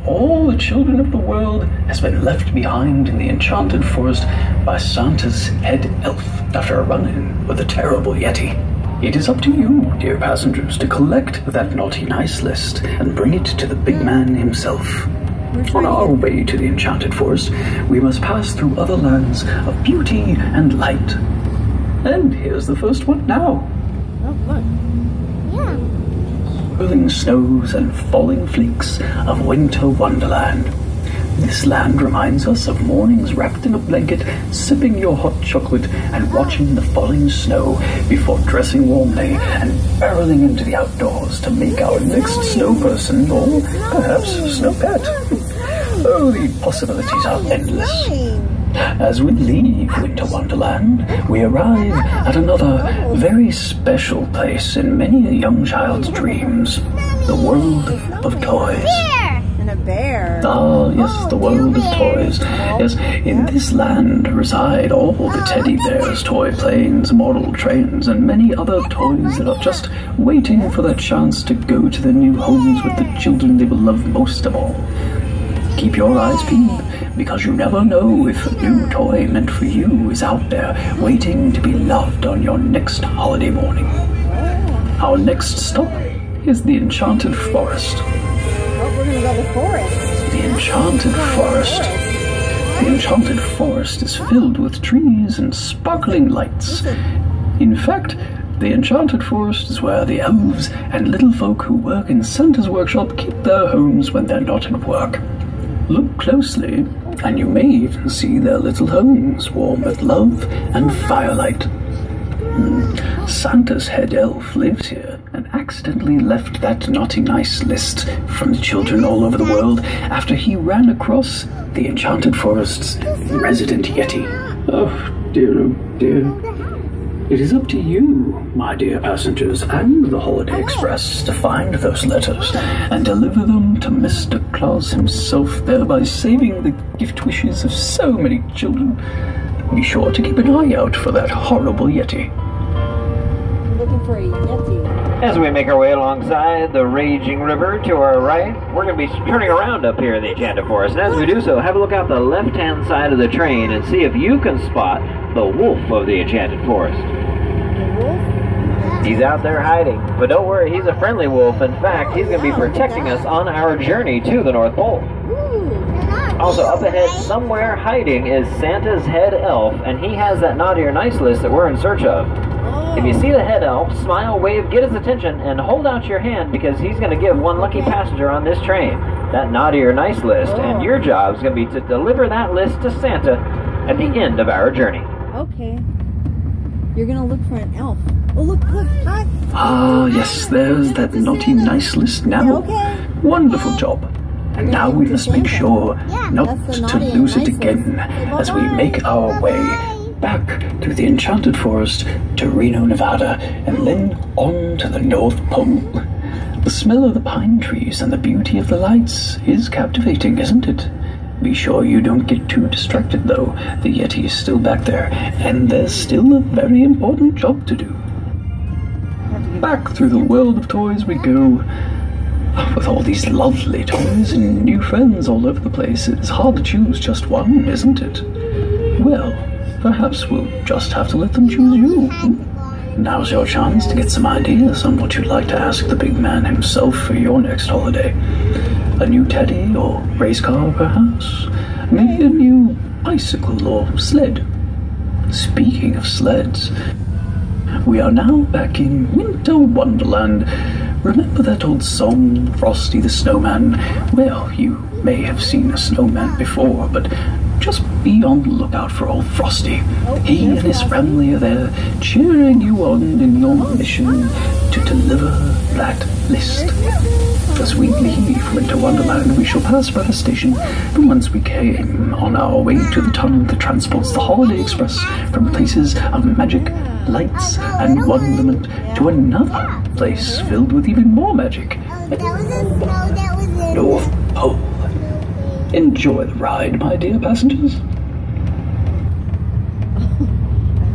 all the children of the world has been left behind in the enchanted forest by Santa's head elf after a run-in with a terrible Yeti. It is up to you, dear passengers, to collect that naughty nice list and bring it to the big man himself. On our way to the enchanted forest, we must pass through other lands of beauty and light. And here's the first one now. Oh, look. Yeah. Whirling snows and falling flakes of winter wonderland. This land reminds us of mornings wrapped in a blanket, sipping your hot chocolate and watching the falling snow before dressing warmly and barreling into the outdoors to make our next snow person or perhaps snow pet. Oh, the possibilities are endless. As we leave Winter Wonderland, we arrive at another very special place in many a young child's dreams, the world of toys. And a bear. Ah, yes, the world of toys. Yes, in this land reside all the teddy bears, toy planes, model trains, and many other toys that are just waiting for their chance to go to their new homes with the children they will love most of all. Keep your eyes peeled, because you never know if a new toy meant for you is out there waiting to be loved on your next holiday morning. Our next stop is the Enchanted Forest. Oh, we're gonna go to the forest. The Enchanted Forest. The Enchanted Forest is filled with trees and sparkling lights. In fact, the Enchanted Forest is where the elves and little folk who work in Santa's workshop keep their homes when they're not at work. Look closely, and you may even see their little homes warm with love and firelight. Santa's head elf lives here and accidentally left that naughty nice list from the children all over the world after he ran across the Enchanted Forest's resident Yeti. Oh dear, oh dear. It is up to you, my dear passengers, and the Holiday Express to find those letters and deliver them to Mr. Claus himself, thereby saving the gift wishes of so many children. Be sure to keep an eye out for that horrible Yeti. I'm looking for a Yeti. As we make our way alongside the raging river to our right, we're going to be turning around up here in the Enchanted Forest. And as we do so, have a look out the left-hand side of the train and see if you can spot the wolf of the Enchanted Forest. He's out there hiding, but don't worry, he's a friendly wolf. In fact, he's going to be protecting us on our journey to the North Pole. Also, up ahead, somewhere hiding, is Santa's head elf, and he has that naughty or nice list that we're in search of. If you see the head elf, smile, wave, get his attention, and hold out your hand because he's going to give one lucky passenger on this train that naughty or nice list, and your job is going to be to deliver that list to Santa at the end of our journey. Okay. You're going to look for an elf. Oh, look, hi. Ah, yes, there's that naughty nice list now. Okay. Wonderful job. And now we must make sure not to lose it again as we make our way back through the Enchanted Forest to Reno, Nevada, and then on to the North Pole. The smell of the pine trees and the beauty of the lights is captivating, isn't it? Be sure you don't get too distracted, though. The Yeti is still back there, and there's still a very important job to do. Back through the world of toys we go. With all these lovely toys and new friends all over the place, it's hard to choose just one, isn't it? Well, perhaps we'll just have to let them choose you. Now's your chance to get some ideas on what you'd like to ask the big man himself for your next holiday. A new teddy or race car, perhaps? Maybe a new bicycle or sled. Speaking of sleds, we are now back in Winter Wonderland. Remember that old song, Frosty the Snowman? Well, you may have seen a snowman before, but just be on the lookout for old Frosty. He and his family are there, cheering you on in your mission to deliver that list. As we leave Winter Wonderland, we shall pass by the station from whence we came on our way to the tunnel that transports the Holiday Express from places of magic, lights, and wonderment to another place filled with even more magic. North Pole. Enjoy the ride, my dear passengers.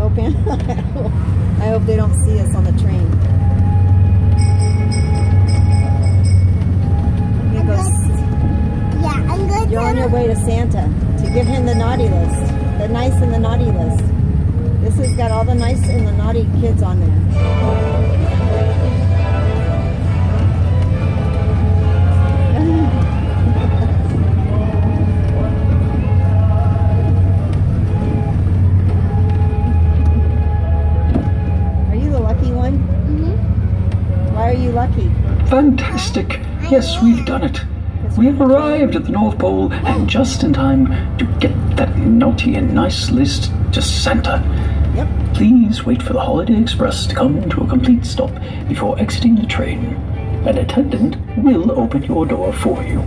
I hope they don't see us on the train. your way to Santa to give him the naughty list. The nice and the naughty list. This has got all the nice and the naughty kids on there. Why are you lucky? Fantastic. Yes, we've done it. We have arrived at the North Pole, and just in time to get that naughty and nice list to Santa. Yep. Please wait for the Holiday Express to come to a complete stop before exiting the train. An attendant will open your door for you.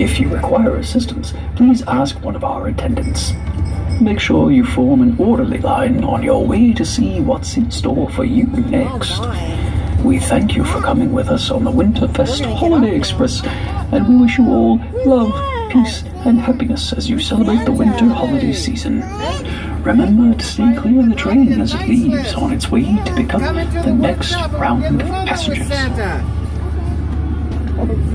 If you require assistance, please ask one of our attendants. Make sure you form an orderly line on your way to see what's in store for you next. We thank you for coming with us on the Winterfest Holiday Express, and we wish you all love, peace, and happiness as you celebrate the winter holiday season. Remember to stay clear of the train as it leaves on its way to pick up the next round of passengers. You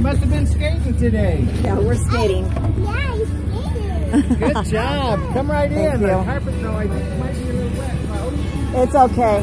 must have been skating today. Yeah, we're skating. Yeah, he's skating. Good job. Come right in. Thank you. The carpet, though, I think might be a little wet. It's okay.